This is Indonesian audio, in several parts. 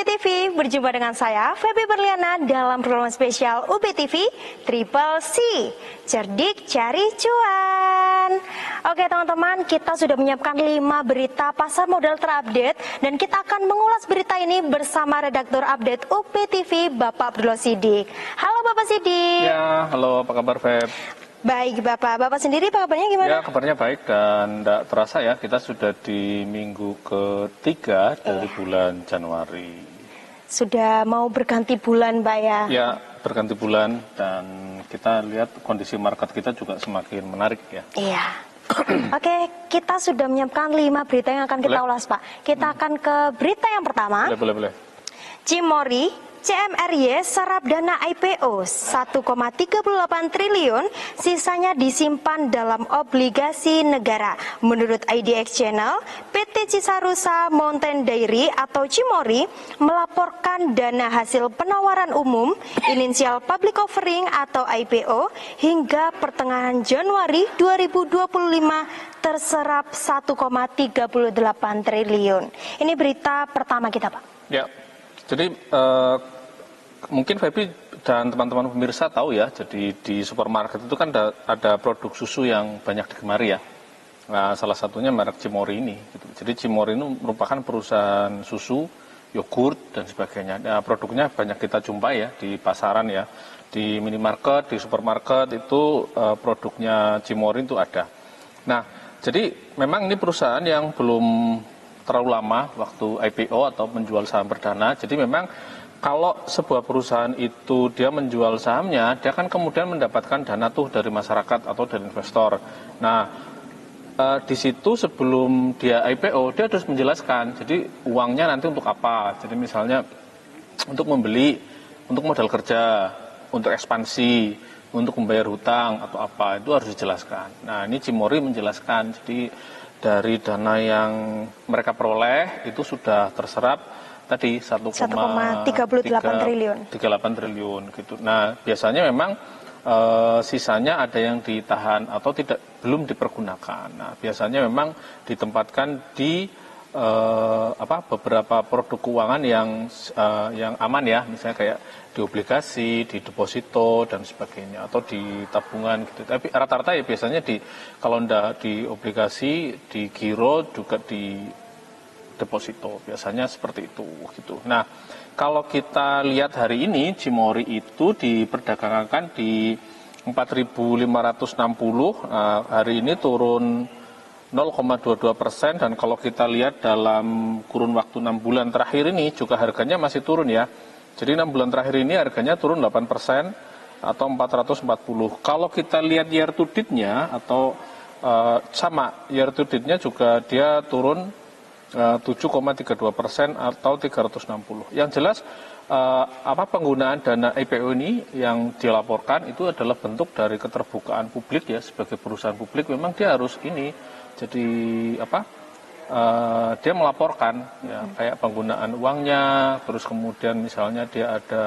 UBTV, berjumpa dengan saya Feby Berliana dalam program spesial UBTV Triple C, Cerdik Cari Cuan. Oke teman-teman, kita sudah menyiapkan 5 berita pasar modal terupdate dan kita akan mengulas berita ini bersama redaktur update UBTV Bapak Abdullah Siddiq. Halo Bapak Siddiq. Ya, halo, apa kabar Feb? Baik Bapak, Bapak sendiri kabarnya gimana? Ya, kabarnya baik dan tidak terasa ya, kita sudah di minggu ketiga dari bulan Januari. Sudah mau berganti bulan Mbak ya? Ya, berganti bulan dan kita lihat kondisi market kita juga semakin menarik ya. Iya. Oke, kita sudah menyiapkan 5 berita yang akan kita ulas Pak. Kita akan ke berita yang pertama. Boleh. Cimori, CMRY serap dana IPO 1,38 triliun, sisanya disimpan dalam obligasi negara. Menurut IDX Channel, PT Cisarusa Mountain Dairy atau Cimori melaporkan dana hasil penawaran umum inisial public offering atau IPO hingga pertengahan Januari 2025 terserap 1,38 triliun. Ini berita pertama kita Pak. Ya. Jadi mungkin Feby dan teman-teman pemirsa tahu ya, jadi di supermarket itu kan ada produk susu yang banyak digemari ya. Nah, salah satunya merek Cimori ini. Gitu. Jadi Cimori ini merupakan perusahaan susu, yogurt dan sebagainya. Nah, produknya banyak kita jumpai ya di pasaran ya, di minimarket, di supermarket itu produknya Cimori itu ada. Nah, jadi memang ini perusahaan yang belum terlalu lama waktu IPO atau menjual saham perdana. Jadi memang kalau sebuah perusahaan itu dia menjual sahamnya, dia kan kemudian mendapatkan dana tuh dari masyarakat atau dari investor. Nah, di situ sebelum dia IPO dia harus menjelaskan. Jadi uangnya nanti untuk apa? Jadi misalnya untuk membeli, untuk modal kerja, untuk ekspansi, untuk membayar hutang atau apa, itu harus dijelaskan. Nah, ini Cimori menjelaskan. Jadi dari dana yang mereka peroleh itu sudah terserap tadi 1,38 triliun gitu. Nah, biasanya memang sisanya ada yang ditahan atau belum dipergunakan. Nah, biasanya memang ditempatkan di beberapa produk keuangan yang aman ya, misalnya kayak di obligasi, di deposito dan sebagainya, atau di tabungan gitu. Tapi rata-rata ya biasanya kalau ndak di obligasi, di giro juga di deposito, biasanya seperti itu gitu. Nah, kalau kita lihat hari ini Cimori itu diperdagangkan di 4.560, hari ini turun 0,22% dan kalau kita lihat dalam kurun waktu 6 bulan terakhir ini juga harganya masih turun ya. Jadi 6 bulan terakhir ini harganya turun 8% atau 440. Kalau kita lihat year to date-nya atau sama year to date-nya juga dia turun 7,32% atau 360. Yang jelas penggunaan dana IPO ini yang dilaporkan itu adalah bentuk dari keterbukaan publik ya, sebagai perusahaan publik memang dia harus ini. Jadi dia melaporkan ya, kayak penggunaan uangnya, terus kemudian misalnya dia ada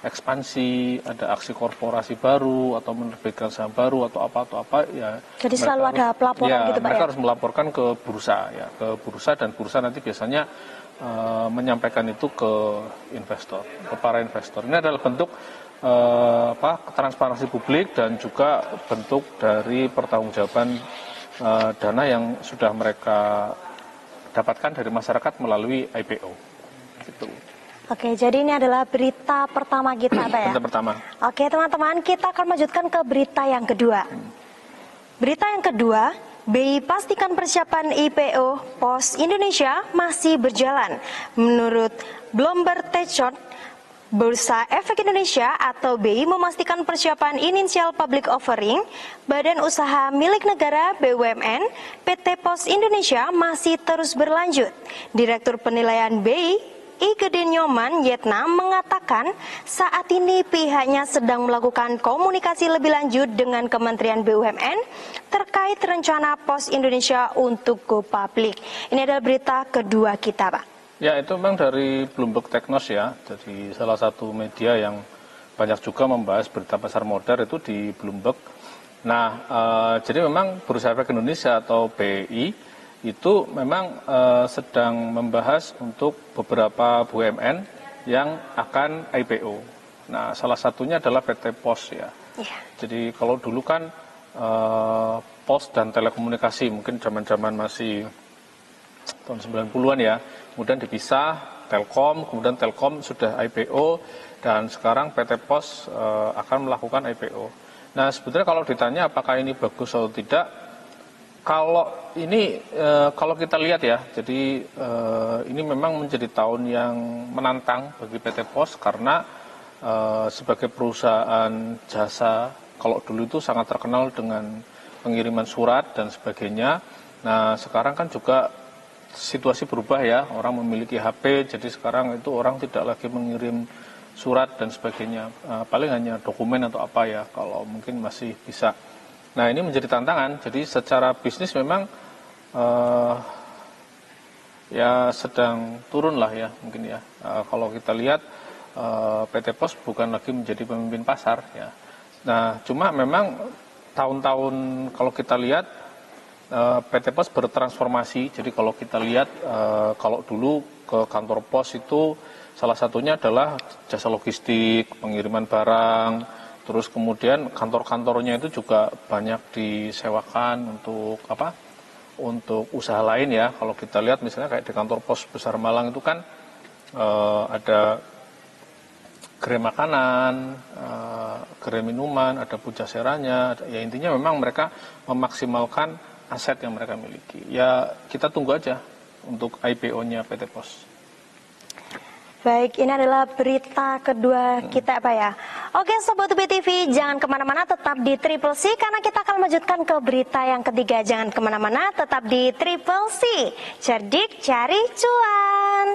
ekspansi, ada aksi korporasi baru atau menerbitkan saham baru atau apa ya. Jadi selalu ada pelaporan ya, gitu Pak mereka ya? harus melaporkan ke bursa ya, ke bursa dan bursa nanti biasanya menyampaikan itu ke investor, ke para investor. Ini adalah bentuk transparansi publik dan juga bentuk dari pertanggungjawaban dana yang sudah mereka dapatkan dari masyarakat melalui IPO. Gitu. Oke, jadi ini adalah berita pertama kita, Pak ya? Berita pertama. Oke, teman-teman, kita akan lanjutkan ke berita yang kedua. Berita yang kedua, BI pastikan persiapan IPO Pos Indonesia masih berjalan. Menurut Bloomberg Techshot, Bursa Efek Indonesia atau BI memastikan persiapan inisial public offering Badan Usaha Milik Negara BUMN PT Pos Indonesia masih terus berlanjut. Direktur Penilaian BI Igede Nyoman Yetna mengatakan saat ini pihaknya sedang melakukan komunikasi lebih lanjut dengan Kementerian BUMN terkait rencana Pos Indonesia untuk go public. Ini adalah berita kedua kita, Pak. Ya, itu memang dari Bloomberg Technos ya, jadi salah satu media yang banyak juga membahas berita pasar modal itu di Bloomberg. Nah, jadi memang Bursa Efek Indonesia atau BI itu memang sedang membahas untuk beberapa BUMN yang akan IPO. Nah, salah satunya adalah PT POS ya. Iya. Jadi kalau dulu kan pos dan telekomunikasi mungkin zaman-zaman masih tahun 90-an ya, kemudian dipisah, Telkom, kemudian Telkom sudah IPO, dan sekarang PT POS akan melakukan IPO. Nah, sebetulnya kalau ditanya apakah ini bagus atau tidak, kalau ini kalau kita lihat ya, jadi ini memang menjadi tahun yang menantang bagi PT POS karena sebagai perusahaan jasa, kalau dulu itu sangat terkenal dengan pengiriman surat dan sebagainya. Nah, sekarang kan juga situasi berubah ya, orang memiliki HP, jadi sekarang itu orang tidak lagi mengirim surat dan sebagainya, paling hanya dokumen atau apa ya, kalau mungkin masih bisa. Nah, ini menjadi tantangan, jadi secara bisnis memang ya sedang turun lah ya mungkin ya. Kalau kita lihat PT POS bukan lagi menjadi pemimpin pasar ya. Nah, cuma memang tahun-tahun kalau kita lihat PT POS bertransformasi. Jadi kalau kita lihat kalau dulu ke kantor pos itu salah satunya adalah jasa logistik, pengiriman barang. Terus kemudian kantor-kantornya itu juga banyak disewakan untuk apa? Untuk usaha lain ya. Kalau kita lihat misalnya kayak di kantor pos besar Malang itu kan ada gerai makanan, gerai minuman, ada pujaseranya. Ya intinya memang mereka memaksimalkan aset yang mereka miliki. Ya kita tunggu aja untuk IPO-nya PT POS. Baik, ini adalah berita kedua kita Pak ya. Oke Sobat UPI TV, jangan kemana-mana, tetap di Triple C karena kita akan melanjutkan ke berita yang ketiga. Jangan kemana-mana, tetap di Triple C. Cerdik cari cuan.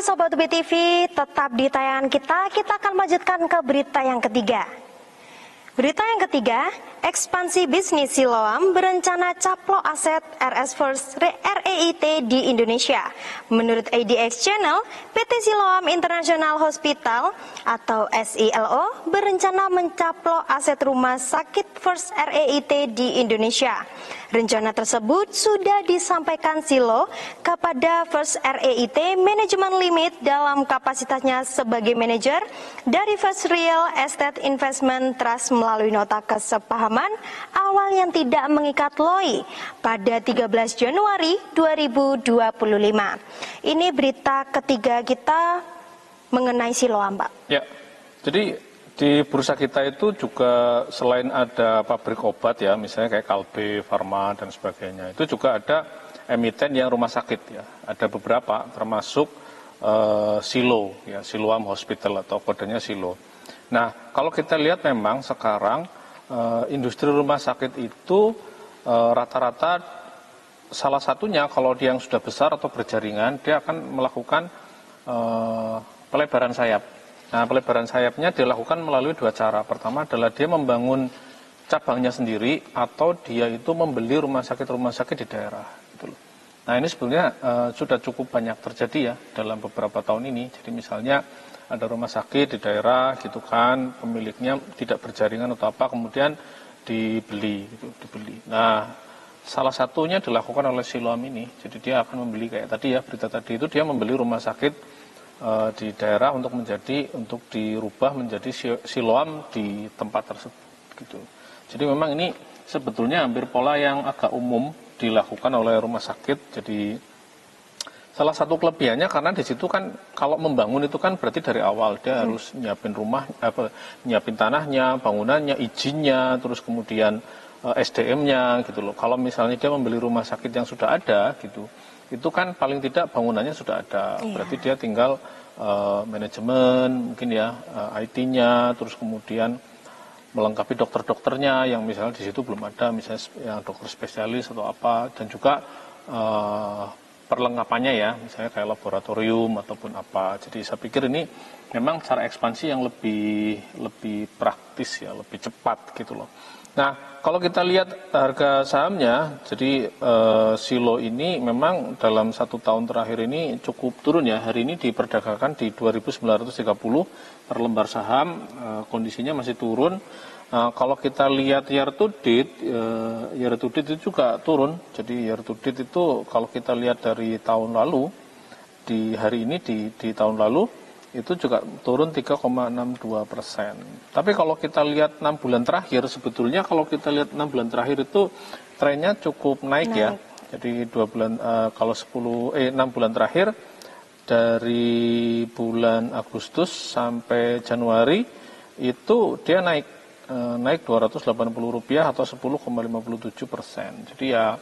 Sobat UPI TV, tetap di tayangan kita akan melanjutkan ke berita yang ketiga. Berita yang ketiga, ekspansi bisnis Siloam berencana caplok aset RS First REIT di Indonesia. Menurut ADX Channel, PT Siloam International Hospital atau SILO berencana mencaplok aset rumah sakit First REIT di Indonesia. Rencana tersebut sudah disampaikan Silo kepada First REIT Management Limit dalam kapasitasnya sebagai manajer dari First Real Estate Investment Trust melalui nota kesepahaman awal yang tidak mengikat LOI pada 13 Januari 2025. Ini berita ketiga kita mengenai Siloam, Pak. Ya, jadi di bursa kita itu juga selain ada pabrik obat ya, misalnya kayak Kalbe, Farma dan sebagainya, itu juga ada emiten yang rumah sakit ya. Ada beberapa termasuk Silo ya, Siloam Hospital atau kodenya Silo. Nah, kalau kita lihat memang sekarang industri rumah sakit itu rata-rata salah satunya kalau dia yang sudah besar atau berjaringan, dia akan melakukan pelebaran sayap. Nah, pelebaran sayapnya dilakukan melalui dua cara. Pertama adalah dia membangun cabangnya sendiri atau dia itu membeli rumah sakit di daerah. Gitu loh. Nah, ini sebenarnya sudah cukup banyak terjadi ya dalam beberapa tahun ini. Jadi misalnya ada rumah sakit di daerah gitu kan, pemiliknya tidak berjaringan atau apa, kemudian dibeli. Nah, salah satunya dilakukan oleh Siloam ini. Jadi dia akan membeli kayak tadi ya, berita tadi itu dia membeli rumah sakit di daerah untuk dirubah menjadi Siloam di tempat tersebut gitu. Jadi memang ini sebetulnya hampir pola yang agak umum dilakukan oleh rumah sakit. Jadi salah satu kelebihannya karena di situ kan kalau membangun itu kan berarti dari awal dia harus nyiapin nyiapin tanahnya, bangunannya, izinnya, terus kemudian SDM-nya gitu loh. Kalau misalnya dia membeli rumah sakit yang sudah ada gitu, itu kan paling tidak bangunannya sudah ada, berarti dia tinggal manajemen mungkin ya, IT-nya, terus kemudian melengkapi dokter-dokternya yang misalnya di situ belum ada, misalnya yang dokter spesialis atau apa, dan juga perlengkapannya ya, misalnya kayak laboratorium ataupun apa. Jadi saya pikir ini memang cara ekspansi yang lebih praktis ya, lebih cepat gitu loh. Nah, kalau kita lihat harga sahamnya, jadi Silo ini memang dalam 1 tahun terakhir ini cukup turun ya. Hari ini diperdagangkan di 2.930 per lembar saham, kondisinya masih turun. Kalau kita lihat year to date itu juga turun. Jadi year to date itu kalau kita lihat dari tahun lalu, di hari ini di tahun lalu, itu juga turun 3,62%. Tapi kalau kita lihat 6 bulan terakhir, sebetulnya kalau kita lihat 6 bulan terakhir itu trennya cukup naik. Ya. Jadi 6 bulan terakhir dari bulan Agustus sampai Januari itu dia naik Rp280 atau 10,57%. Jadi ya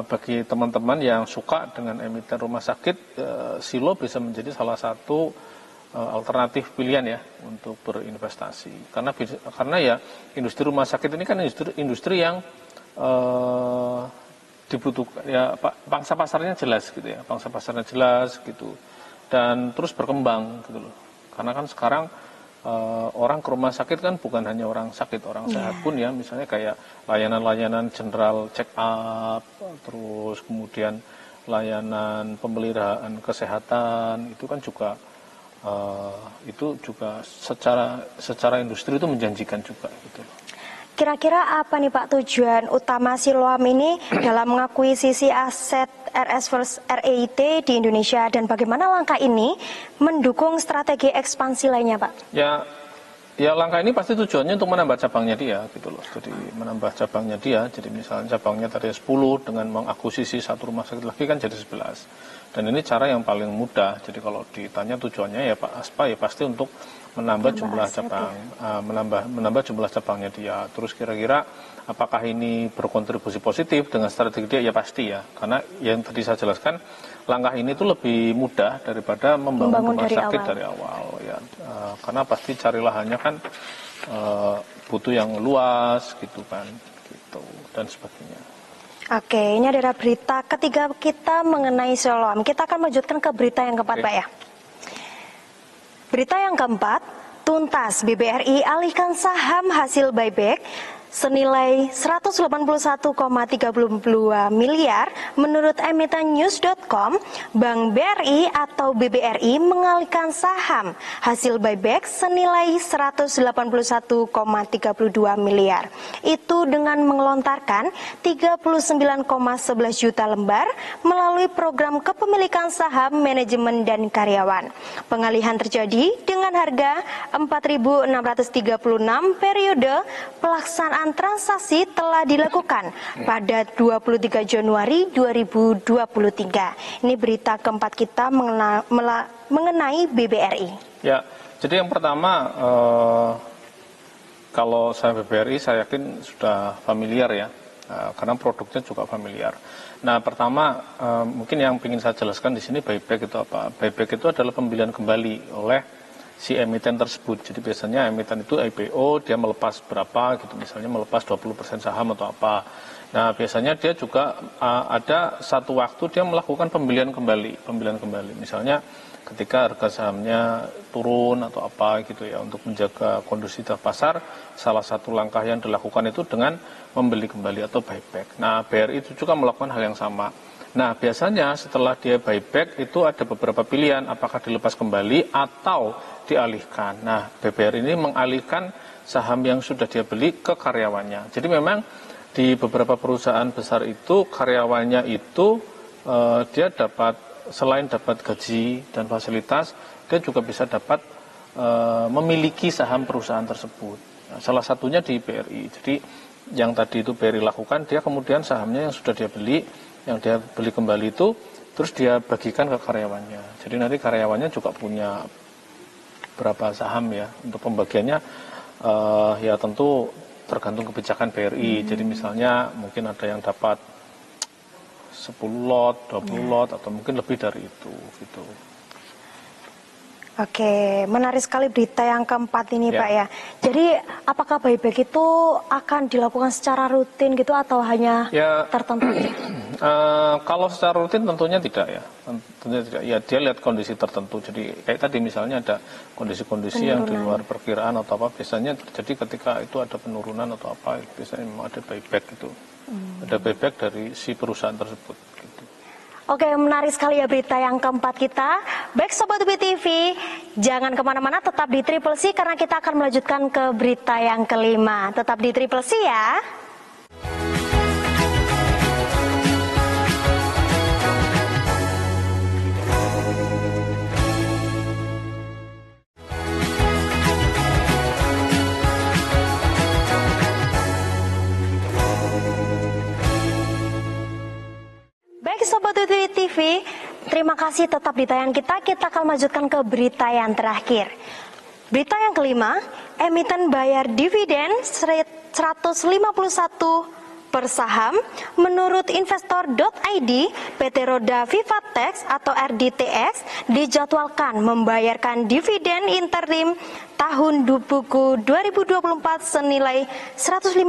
bagi teman-teman yang suka dengan emiten rumah sakit, Silo bisa menjadi salah satu alternatif pilihan ya untuk berinvestasi. Karena ya industri rumah sakit ini kan industri yang dibutuhkan ya, pangsa pasarnya jelas gitu ya, dan terus berkembang gitu loh. Karena kan sekarang orang ke rumah sakit kan bukan hanya orang sakit, orang sehat pun ya, misalnya kayak layanan-layanan general check up, terus kemudian layanan pemeliharaan kesehatan itu kan juga secara industri itu menjanjikan juga gitu. Kira-kira apa nih Pak tujuan utama Siloam ini dalam mengakuisisi aset RS First REIT di Indonesia, dan bagaimana langkah ini mendukung strategi ekspansi lainnya Pak? Ya langkah ini pasti tujuannya untuk menambah cabangnya dia gitu loh. Jadi menambah cabangnya dia, jadi misalnya cabangnya tadi 10, dengan mengakuisisi satu rumah sakit lagi kan jadi 11. Dan ini cara yang paling mudah. Jadi kalau ditanya tujuannya ya Pak Aspa, ya pasti untuk menambah jumlah cabang, menambah jumlah cabangnya dia. Terus kira-kira apakah ini berkontribusi positif dengan strategi dia? Ya pasti ya. Karena yang tadi saya jelaskan, langkah ini tuh lebih mudah daripada membangun rumah sakit dari awal ya. Karena pasti cari lahannya kan butuh yang luas gitu kan, gitu dan sebagainya. Oke, ini adalah berita ketiga kita mengenai Siloam. Kita akan melanjutkan ke berita yang keempat, Pak ya. Berita yang keempat, tuntas BBRI alihkan saham hasil buyback senilai 181,32 miliar. Menurut emiten news.com, Bank BRI atau BBRI mengalihkan saham hasil buyback senilai 181,32 miliar. Itu dengan mengelontarkan 39,11 juta lembar melalui program kepemilikan saham manajemen dan karyawan. Pengalihan terjadi dengan harga 4.636. Periode pelaksanaan transaksi telah dilakukan pada 23 Januari 2023. Ini berita keempat kita mengenai BBRI. Ya, jadi yang pertama, kalau saya BBRI saya yakin sudah familiar ya, karena produknya juga familiar. Nah, pertama mungkin yang ingin saya jelaskan di sini, buyback itu apa? Buyback itu adalah pembelian kembali oleh si emiten tersebut. Jadi biasanya emiten itu IPO, dia melepas berapa gitu, misalnya melepas 20% saham atau apa. Nah, biasanya dia juga ada satu waktu dia melakukan pembelian kembali. Misalnya ketika harga sahamnya turun atau apa gitu ya, untuk menjaga kondusivitas pasar, salah satu langkah yang dilakukan itu dengan membeli kembali atau buyback. Nah, BRI itu juga melakukan hal yang sama. Nah, biasanya setelah dia buyback itu ada beberapa pilihan, apakah dilepas kembali atau dialihkan. Nah, BBRI ini mengalihkan saham yang sudah dia beli ke karyawannya. Jadi memang di beberapa perusahaan besar itu karyawannya itu dia dapat, selain dapat gaji dan fasilitas, dia juga bisa dapat memiliki saham perusahaan tersebut. Nah, salah satunya di BRI. Jadi yang tadi itu BRI lakukan, dia kemudian sahamnya yang sudah dia beli, yang dia beli kembali itu terus dia bagikan ke karyawannya. Jadi nanti karyawannya juga punya berapa saham ya. Untuk pembagiannya ya tentu tergantung kebijakan BRI. Jadi misalnya mungkin ada yang dapat 10 lot, 20 lot, atau mungkin lebih dari itu gitu. Oke, menarik sekali berita yang keempat ini Pak ya. Jadi apakah buyback itu akan dilakukan secara rutin gitu atau hanya tertentu? Kalau secara rutin tentunya tidak ya, tentunya tidak. Ya dia lihat kondisi tertentu. Jadi kayak tadi misalnya ada kondisi-kondisi yang di luar perkiraan atau apa, biasanya terjadi ketika itu ada penurunan atau apa, biasanya memang ada buyback gitu. Ada buyback dari si perusahaan tersebut. Gitu. Oke, menarik sekali ya berita yang keempat kita. Baik Sobat UPI TV, jangan kemana-mana, tetap di Triple C karena kita akan melanjutkan ke berita yang kelima. Tetap di Triple C ya. Baik Sobat UPI TV, terima kasih tetap di tayangan kita. Kita akan lanjutkan ke berita yang terakhir. Berita yang kelima, emiten bayar dividen 151 per saham. Menurut investor.id, PT Roda Vivatex atau RDTX dijadwalkan membayarkan dividen interim tahun buku 2024 senilai 151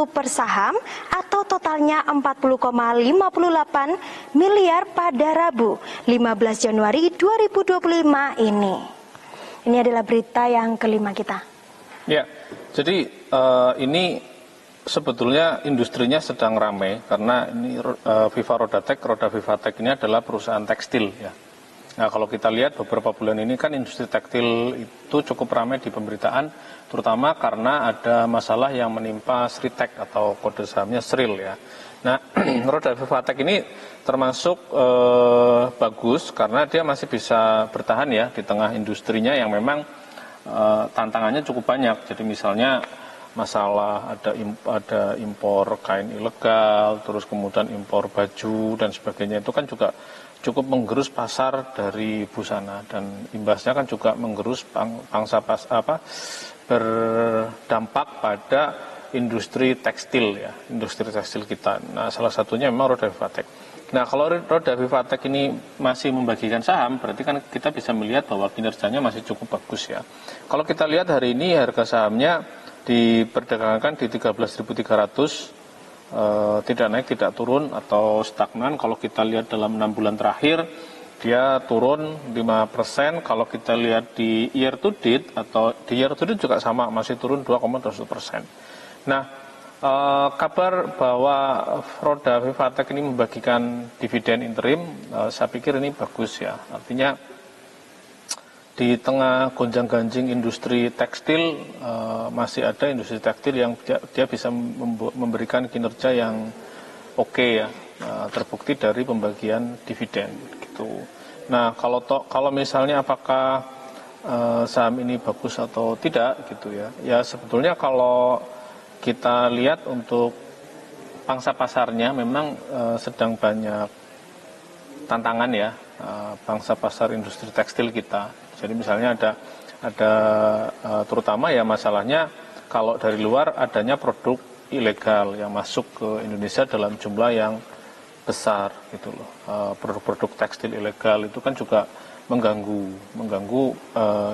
per saham atau totalnya 40,58 miliar pada Rabu 15 Januari 2025 ini. Ini adalah berita yang kelima kita. Ya, jadi ini sebetulnya industrinya sedang ramai karena ini Roda Vivatek ini adalah perusahaan tekstil ya. Nah kalau kita lihat beberapa bulan ini kan industri tekstil itu cukup ramai di pemberitaan, terutama karena ada masalah yang menimpa Sritek atau kode sahamnya Sril ya. Nah Roda Vivatek ini termasuk bagus karena dia masih bisa bertahan ya di tengah industrinya yang memang tantangannya cukup banyak. Jadi misalnya masalah ada impor kain ilegal, terus kemudian impor baju dan sebagainya, itu kan juga cukup menggerus pasar dari busana dan imbasnya kan juga menggerus berdampak pada industri tekstil ya, industri tekstil kita. Nah salah satunya memang Roda Vivatek. Nah kalau Roda Vivatek ini masih membagikan saham, berarti kan kita bisa melihat bahwa kinerjanya masih cukup bagus ya. Kalau kita lihat hari ini harga sahamnya diperdagangkan di 13.300, tidak naik tidak turun atau stagnan. Kalau kita lihat dalam 6 bulan terakhir dia turun 5%. Kalau kita lihat di year to date atau di year to date juga sama, masih turun 2,21%. Nah kabar bahwa Roda Vivatek ini membagikan dividen interim, saya pikir ini bagus ya. Artinya di tengah gonjang-ganjing industri tekstil, masih ada industri tekstil yang dia bisa memberikan kinerja yang oke ya, terbukti dari pembagian dividen gitu. Nah kalau misalnya apakah saham ini bagus atau tidak gitu ya, ya sebetulnya kalau kita lihat untuk pangsa pasarnya memang sedang banyak tantangan ya, pangsa pasar industri tekstil kita. Jadi misalnya ada terutama ya masalahnya kalau dari luar adanya produk ilegal yang masuk ke Indonesia dalam jumlah yang besar gitu loh. Produk-produk tekstil ilegal itu kan juga mengganggu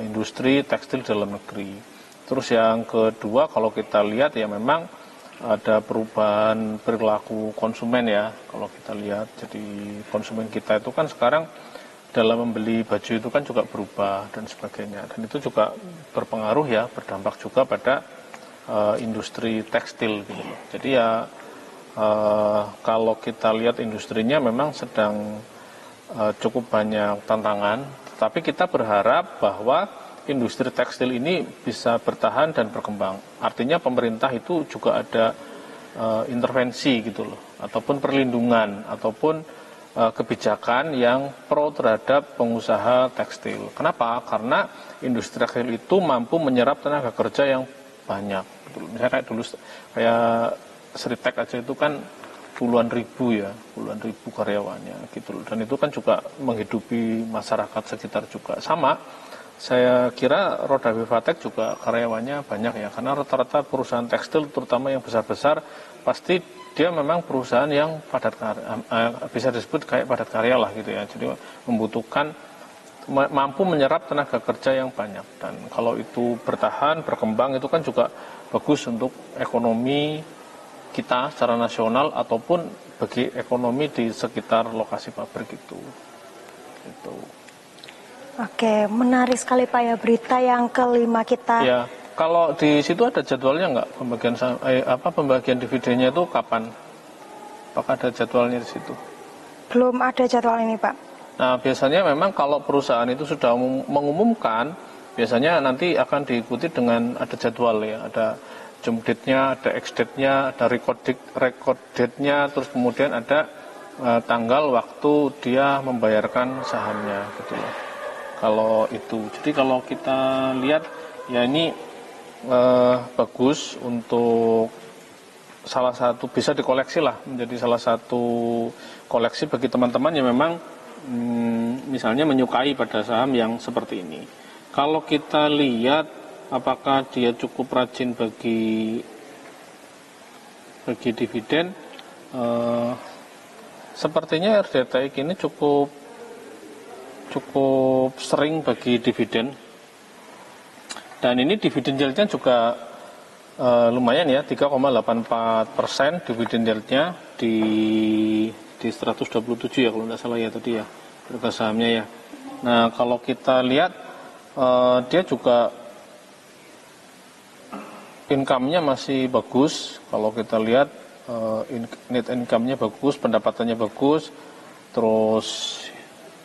industri tekstil dalam negeri. Terus yang kedua kalau kita lihat ya memang ada perubahan perilaku konsumen ya. Kalau kita lihat jadi konsumen kita itu kan sekarang dalam membeli baju itu kan juga berubah dan sebagainya, dan itu juga berpengaruh ya, berdampak juga pada industri tekstil gitu loh. Jadi ya kalau kita lihat industrinya memang sedang cukup banyak tantangan, tapi kita berharap bahwa industri tekstil ini bisa bertahan dan berkembang. Artinya pemerintah itu juga ada intervensi gitu loh, ataupun perlindungan, ataupun kebijakan yang pro terhadap pengusaha tekstil. Kenapa? Karena industri tekstil itu mampu menyerap tenaga kerja yang banyak. Misalnya kayak dulu kayak Sritek aja itu kan puluhan ribu karyawannya gitu loh. Dan itu kan juga menghidupi masyarakat sekitar juga. Sama, saya kira Roda Vivatek juga karyawannya banyak ya, karena rata-rata perusahaan tekstil terutama yang besar-besar pasti dia memang perusahaan yang padat karya, bisa disebut kayak padat karya lah gitu ya. Jadi membutuhkan, mampu menyerap tenaga kerja yang banyak, dan kalau itu bertahan, berkembang, itu kan juga bagus untuk ekonomi kita secara nasional ataupun bagi ekonomi di sekitar lokasi pabrik itu. Gitu. Oke, menarik sekali Pak ya berita yang kelima kita. Ya, kalau di situ ada jadwalnya nggak pembagian dividennya itu kapan? Apakah ada jadwalnya di situ? Belum ada jadwal ini Pak. Nah, biasanya memang kalau perusahaan itu sudah mengumumkan, biasanya nanti akan diikuti dengan ada jadwal ya, ada jump date-nya, ada ex date-nya, ada record date-nya, terus kemudian ada tanggal waktu dia membayarkan sahamnya gitu loh. Kalau itu, jadi kalau kita lihat ya ini bagus untuk salah satu, bisa dikoleksi lah, menjadi salah satu koleksi bagi teman-teman yang memang misalnya menyukai pada saham yang seperti ini. Kalau kita lihat apakah dia cukup rajin bagi dividen, sepertinya RDTX ini cukup sering bagi dividen, dan ini dividen yieldnya juga lumayan ya, 3,84% dividen yieldnya di 127 ya kalau tidak salah ya tadi ya harga sahamnya ya. Nah kalau kita lihat dia juga income-nya masih bagus, kalau kita lihat net income-nya bagus, pendapatannya bagus, terus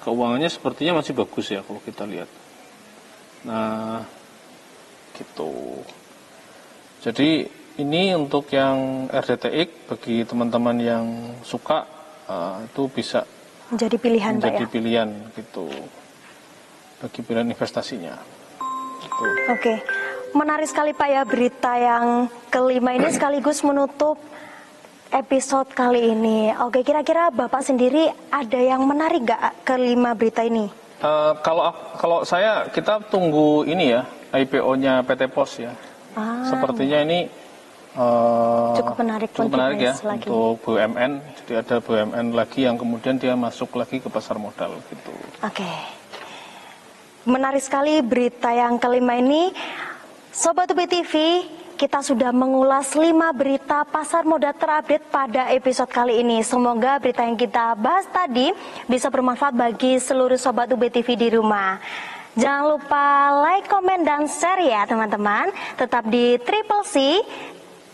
keuangannya sepertinya masih bagus ya kalau kita lihat. Nah, gitu. Jadi ini untuk yang RDTX bagi teman-teman yang suka itu bisa menjadi pilihan Pak ya. Menjadi pilihan gitu. Bagi pilihan investasinya. Gitu. Oke. Menarik sekali Pak ya berita yang kelima ini sekaligus menutup episode kali ini. Oke, kira-kira Bapak sendiri ada yang menarik nggak kelima berita ini? Kalau kita tunggu ini ya, IPO-nya PT Pos ya. Sepertinya ini cukup menarik ya lagi. Untuk BUMN. Jadi ada BUMN lagi yang kemudian dia masuk lagi ke pasar modal gitu. Oke. Menarik sekali berita yang kelima ini. Sobat UB TV, kita sudah mengulas 5 berita pasar modal terupdate pada episode kali ini. Semoga berita yang kita bahas tadi bisa bermanfaat bagi seluruh Sobat UB TV di rumah. Jangan lupa like, komen, dan share ya teman-teman. Tetap di Triple C,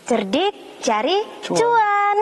cerdik, cari, cuan.